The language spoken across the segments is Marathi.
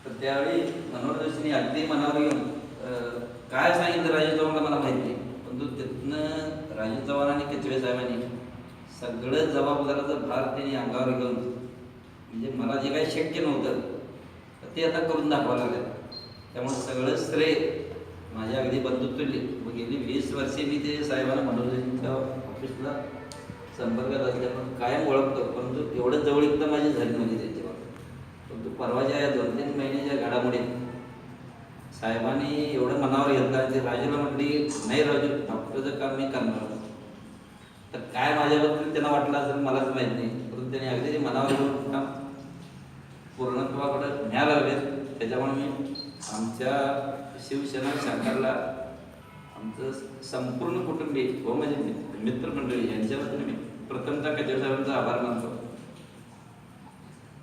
तर त्यावेळी मनोहर जोशींनी अगदी मनावर घेऊन काय सांगितलं राजू चव्हाणला मला माहिती नाही, परंतु तिथनं राजू चव्हाण आणि केचवे साहेबांनी सगळं जबाबदाराचं भार त्यांनी अंगावर घेऊन म्हणजे मला जे काही शक्य नव्हतं ते आता करून दाखवायला लागलं. त्यामुळे सगळं श्रेय माझ्या अगदी बंधुत्वले. मग गेली 20 वर्षे मी ते साहेबांना मनोहर जोशींच्या ऑफिसला संपर्कात असल्यामुळे कायम ओळखतो, परंतु एवढं जवळीकता माझी झाली नव्हती त्याच्यावर. परंतु परवाच्या या 2-3 महिन्याच्या घडामोडीत साहेबांनी एवढं मनावर घेतलं ते राजूला म्हटली नाही राजू डॉक्टरचं काम मी करणार. तर काय माझ्याबद्दल त्यांना वाटलं असेल मलाच माहीत नाही, परंतु त्यांनी अगदी मनावर घेऊन काम पूर्णत्वाकडे न्यायला लागले. त्याच्यामुळे मी आमच्या शिवसेना शंकरला आमचं संपूर्ण कुटुंबीय व म्हणजे मित्रमंडळी यांच्याबद्दल मी प्रथमतः केचवे साहेबांचा आभार मानतो.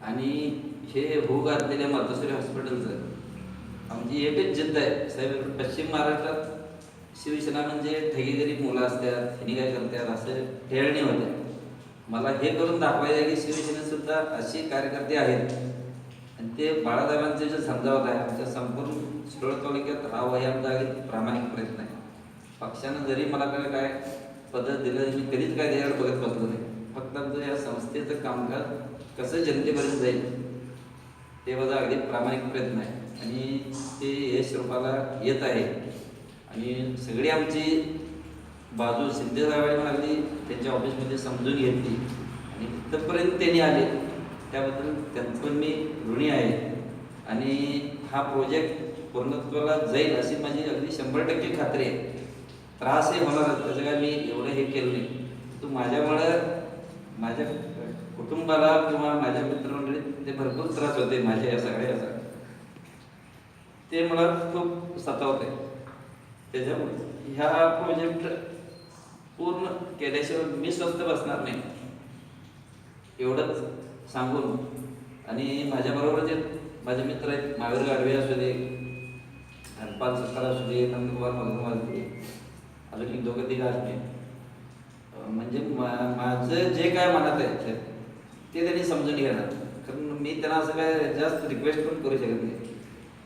आणि हे होऊ घातलेल्या मातोश्री हॉस्पिटलचं आमची एकच जिद्द आहे साहेब, पश्चिम महाराष्ट्रात शिवसेना म्हणजे ठेकेदारी मुलं असतात, हिनी काय करतात असं खेळणी होत्या. मला हे करून दाखवायचं की शिवसेनेत सुद्धा अशी कार्यकर्ते आहेत आणि ते बाळासाहेबांचे जे समजावत आहे आमच्या संपूर्ण शिरोळ तालुक्यात राहावं हे आमचा अगदी प्रामाणिक प्रयत्न आहे. पक्षानं जरी मला काय पद्धत दिलं मी कधीच काय त्याच्याकडे बघत बसलो नाही. फक्त आमचं या संस्थेचं कामकाज कसं जनतेपर्यंत जाईल ते माझा अगदी प्रामाणिक प्रयत्न आहे आणि ते यश रूपाला येत आहे. आणि सगळी आमची बाजू शिंदे साहेबांनी अगदी त्यांच्या ऑफिसमध्ये समजून घेतली आणि इथंपर्यंत त्यांनी आले त्याबद्दल त्यांचं पण मी ऋणी आहे. आणि हा प्रोजेक्ट पूर्णत्वाला जाईल अशी माझी अगदी 100% खात्री आहे. त्रासही होणार त्याचं काय मी एवढं हे केलं नाही. तो माझ्यामुळं माझ्या कुटुंबाला किंवा माझ्या मित्रमंडळीत ते भरपूर त्रास होते माझ्या या सगळ्या याचा, ते मला खूप सतावते. त्याच्यामुळे ह्या प्रोजेक्ट पूर्ण केल्याशिवाय मी स्वस्त बसणार नाही एवढंच सांगून. आणि माझ्याबरोबर जे माझे मित्र आहेत महावीर गाडवे असू दे, हरपाल सत्तार असू दे, नंदकुमार मधुमार असू दे, अजून एक 2-3 असणे, म्हणजे माझं जे काय मनात आहे ते त्यांनी समजून घेणार. कारण मी त्यांना असं काय जास्त रिक्वेस्ट पण करू शकत नाही.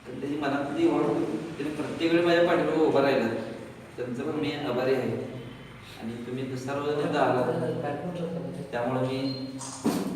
पण त्याची मनातली ओळख त्यांनी प्रत्येक वेळी माझ्या पाठीमागे उभं राहिलं, त्यांचं पण मी आभारी आहे. आणि तुम्ही सर्वजण आला त्यामुळे मी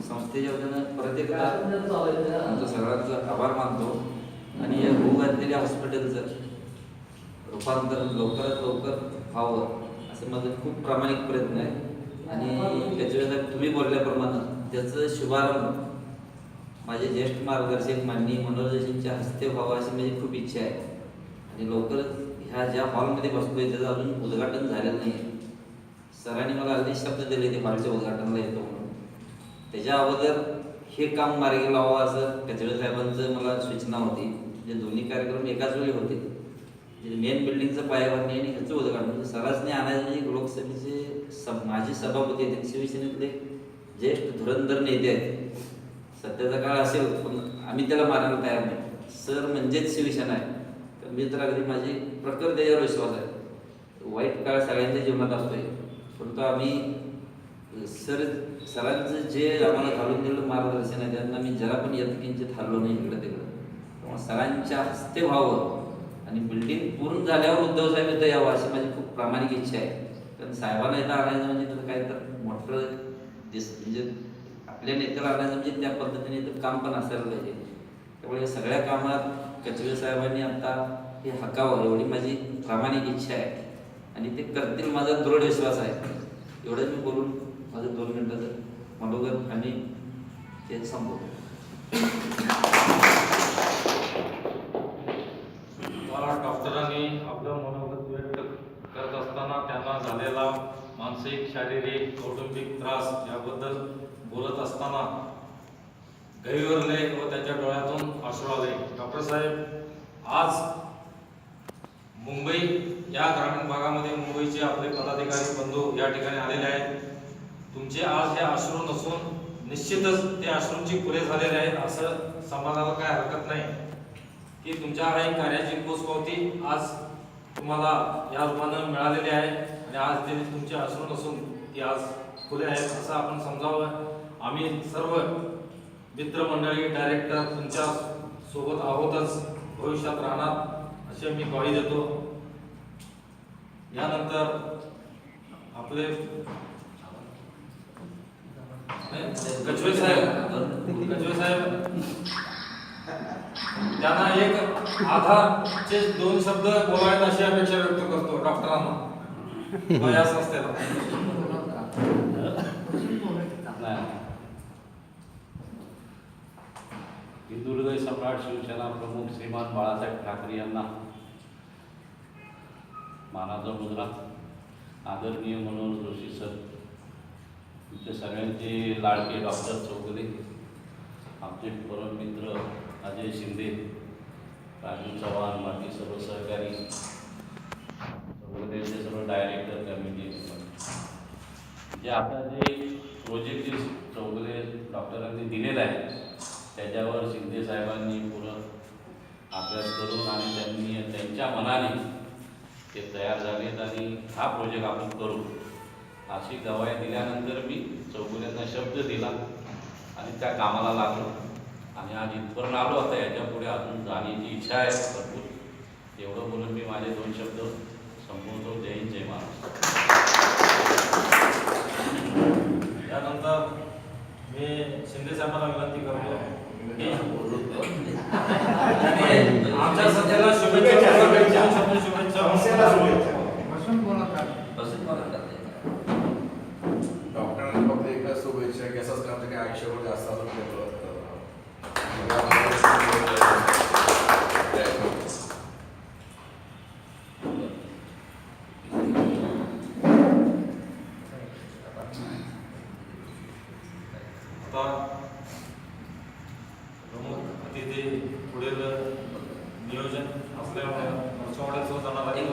संस्थेच्या वतीनं परत एकदा आमचं सगळ्यांचं आभार मानतो. आणि या होऊ घातलेल्या हॉस्पिटलचं रूपांतर लवकरात लवकर व्हावं असं माझं खूप प्रामाणिक प्रयत्न आहे. आणि त्याच्यावेळेला तुम्ही बोलल्याप्रमाणे त्याचं शुभारंभ माझे ज्येष्ठ मार्गदर्शक माननीय मनोहर जोशींच्या हस्ते व्हावं अशी माझी खूप इच्छा आहे. आणि लवकरच ह्या ज्या हॉलमध्ये बसतोय त्याचं अजून उद्घाटन झालेलं नाही. सरांनी मला अगदी शब्द दिले ते हॉलच्या उद्घाटनाला येतो म्हणून. त्याच्या अगोदर हे काम मार्गी लावावं असं केचवे साहेबांचं मला सूचना होती. म्हणजे दोन्ही कार्यक्रम एकाच वेळी होते. मेन बिल्डिंगचं पायाभरणी आणि ह्याचं उद्घाटन म्हणजे सरासने आणायचं म्हणजे लोकसभेचे माझी सभापती आहेत शिवसेनेतले ज्येष्ठ धुरंधर नेते आहेत. सध्याचा काळ असेल पण आम्ही त्याला मारायला तयार नाही. सर म्हणजेच शिवसेना आहे. तर मी तर अगदी माझी प्रखर त्याच्यावर विश्वास आहे. वाईट काळ सगळ्यांच्या जीवनात असतोय, परंतु आम्ही सरांचं जे आम्हाला घालून दिलेलं मार्गदर्शन आहे त्यांना मी जरा पण किंचित हल्लो नाही इकडं तिकडं. त्यामुळे सरांच्या हस्ते व्हावं आणि बिल्डिंग पूर्ण झाल्यावर उद्धव साहेब इथं यावं अशी माझी खूप प्रामाणिक इच्छा आहे. कारण साहेबांना इथं आणायचं म्हणजे तर काय तर मोठं म्हणजे आपल्या नेत्याला आणायचं म्हणजे त्या पद्धतीने इथं काम पण असायला पाहिजे. त्यामुळे या सगळ्या कामात केचवे साहेबांनी आता हे हकावं एवढी माझी प्रामाणिक इच्छा आहे आणि ते करतील माझा दृढ विश्वास आहे. एवढं मी बोलून माझं 2 मिनिटाचं मनोगत आणि ते संपवतो. डॉक्टरांनी आपलं मनोगत व्यक्त करत असताना त्यांना झालेला मानसिक, शारीरिक, कौटुंबिक त्रास याबद्दल बोलत असताना गहिवरले व त्यांच्या डोळ्यातून अश्रू आले. डॉक्टर साहेब आज मुंबई या ग्रामीण भागामध्ये मुंबईचे आपले पदाधिकारी बंधू या ठिकाणी आलेले आहेत. तुमचे आज हे अश्रू नसून निश्चितच ते अश्रूंची पुरे झालेले आहेत असं समाजाला काय हरकत नाही की तुमच्या काही कार्याची पोचपावती आज तुम्हाला या रूपानं मिळालेली आहे आणि आज ते तुमचे अश्रू नसून ती आज खुले आहेत असं आपण समजावं. आम्ही सर्व मित्रमंडळी, डायरेक्टर, तुमच्या सोबत आहोतच, भविष्यात राहणार असे मी ग्वाही देतो. यानंतर आपले गजवे साहेब त्यांना एक आधारचे 2 शब्द बोलावेत अशी अपेक्षा व्यक्त करतो डॉक्टरांना या संस्थेला. हिंदुहृदय सम्राट शिवसेना प्रमुख श्रीमान बाळासाहेब ठाकरे यांना मानाचा मुजरा. आदरणीय मनोहर जोशी सर, तुमचे सगळ्यांचे लाडके डॉक्टर चौगुले, आमचे परममित्र अजय शिंदे, राजू चव्हाण, बाकी सर्व सहकारी, चौगुलेचे सर्व डायरेक्टर कमिटी, जे आता जे प्रोजेक्ट जे चौगुले डॉक्टरांनी दिलेलं आहे त्याच्यावर शिंदे साहेबांनी पूर्ण अभ्यास करून आणि त्यांनी त्यांच्या मनाने ते तयार झालेत आणि हा प्रोजेक्ट आपण करू अशी गवाही दिल्यानंतर मी चौगुल्यांना शब्द दिला आणि त्या कामाला लागलो आणि आज इथपर्यंत आलो. आता याच्या पुढे अजून जाण्याची इच्छा आहे भरपूर. एवढं बोलून मी माझे 2 शब्द संबोधतो. जय हिंद, जय महाराष्ट्र. यानंतर मी शिंदे साहेबांना विनंती करतो की आमच्या सध्याला डॉक्टरांनी फक्त एकच शुभेच्छा की असंच काम त्याने आयुष्यावर जास्त असं केलं. आता प्रमुख अतिथी पुढील नियोजन असल्यामुळे वर्षावड्यात जाणार आहे.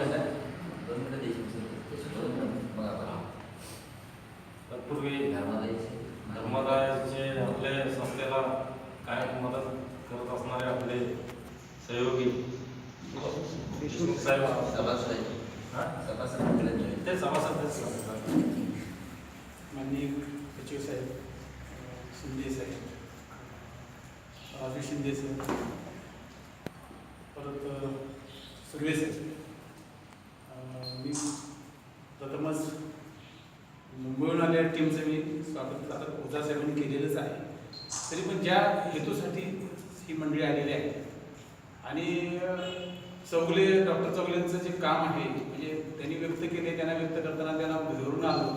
तत्पूर्वी धर्मादायाचे आपले संस्थेला कायम मदत करत असणारे आपले सहयोगी देशमुख साहेब, ते सभासद माननीय सचिव साहेब, शिंदे साहेब, राजू शिंदे साहेब, परत सुर्वे साहेब, मी प्रथमच मुंबईहून आलेल्या टीमचं मी स्वागत आता ओझा साहेबांनी केलेलंच आहे. तरी पण ज्या हेतूसाठी ही मंडळी आलेली आहे आणि डॉक्टर चौगुलेंचं जे काम आहे म्हणजे त्यांनी व्यक्त केले, त्यांना व्यक्त करताना त्यांना जवळून आलो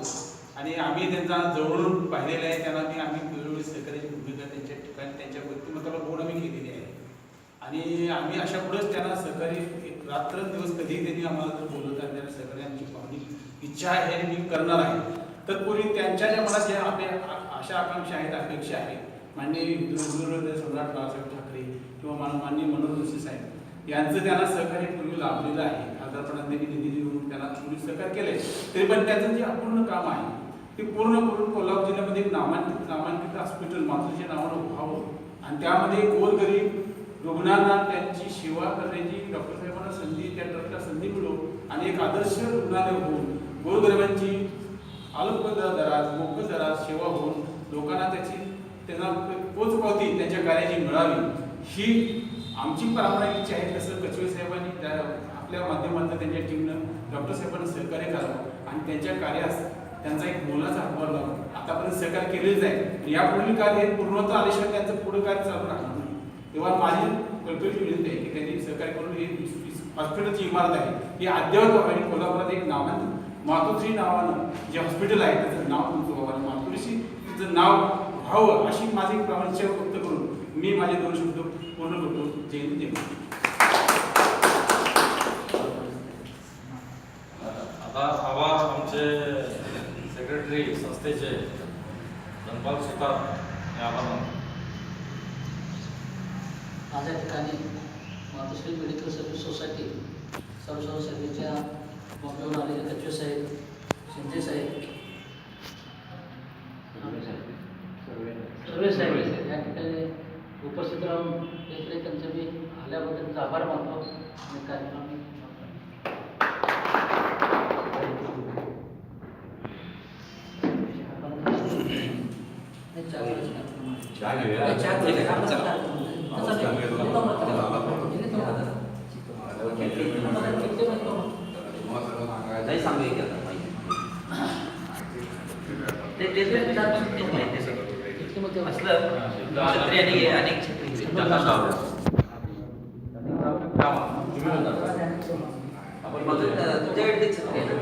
आणि आम्ही त्यांचा जवळून पाहिलेलं आहे. त्यांना आम्ही वेळोवेळी सहकार्याची भूमिका त्यांच्या ठिकाणी त्यांच्या व्यक्तिमत्वाला बघून आम्ही केलेली आहे आणि आम्ही अशा पुढेच त्यांना सहकारी रात्रंदिवस कधीही त्यांनी आम्हाला जर बोलवतात त्यांना सहकार्य आमची पाहणी इच्छा आहे आणि मी करणार आहे. तत्पूर्वी त्यांच्या ज्या मनात ज्या आपल्या आशा आकांक्षा आहेत, अपेक्षा आहेत, माननीय हिंदुहृदय सम्राट बाळासाहेब ठाकरे किंवा माननीय मनोहर जोशी साहेब यांचं त्यांना सहकार्य पूर्वी लाभलेलं आहे. खासदारपणाने निधी देऊन त्यांना पूर्वी सहकार्य केले. तरी पण त्याचं जे अपूर्ण काम आहे ते पूर्ण करून कोल्हापूर जिल्ह्यामध्ये एक नामांकित हॉस्पिटल मातृच्या नावानं व्हावं आणि त्यामध्ये गोरगरीब रुग्णांना त्यांची सेवा करण्याची डॉक्टर साहेबांना संधी, त्या ट्रस्टला संधी मिळो आणि एक आदर्श रुग्णालय होऊन गोरगरिबांची अल्प दरात, मोफत दरात सेवा होऊन लोकांना त्यांना पोचपावती त्यांच्या कार्याची मिळावी ही आमची प्रामाणिक इच्छा आहे. तसं कचवे साहेबांनी आपल्या माध्यमातून त्यांच्या टीमनं डॉक्टर साहेबांना सहकार्य करावं आणि त्यांच्या कार्यास त्यांचा एक मोलाचा हातभार लावून आतापर्यंत सहकार्य केलेच आहे. यापुढील कार्य हे पूर्णतः आल्याशिवाय त्यांचं पुढे कार्य चालू राहणार नाही. तेव्हा माझी कल्पनेची विनंती आहे की त्यांनी सहकार्य करून ही हॉस्पिटलची इमारत आहे ही अद्ययावत व्हावी. कोल्हापुरात एक नावानं मातोश्री नावानं जे हॉस्पिटल आहे त्याचं नाव तुमचं व्हावं, मातोश्री तिचं नाव व्हावं अशी माझी प्रामाणिक इच्छा व्यक्त करून मी माझे 2 शब्द पूर्ण करतो. जय हिंद, जय महाराष्ट्र. आता आभार आमचे सेक्रेटरी संस्थेचे धनपाल सुतार हे आभार मानतो. माझ्या ठिकाणी मातोश्री मेडिकल सर्व्हिस सोसायटी सर्व सर्व्हिसच्या मॉडेलवर आलेले कचवे साहेब, शिंदे साहेब, सर्वे साहेब या ठिकाणी उपस्थित राहून इकडे त्यांचं मी आल्याबद्दल आभार मानतो आणि कार्यक्रम चहा घेऊया. महत्त्वाचं सांगायचं. नाही सांगू की आता माहिती. ते माहिती आहे सगळं. इतके मग ते असलं छत्री अनेक छत्री तुम्ही म्हणता आपण तुझ्याकडे छत्री आहे.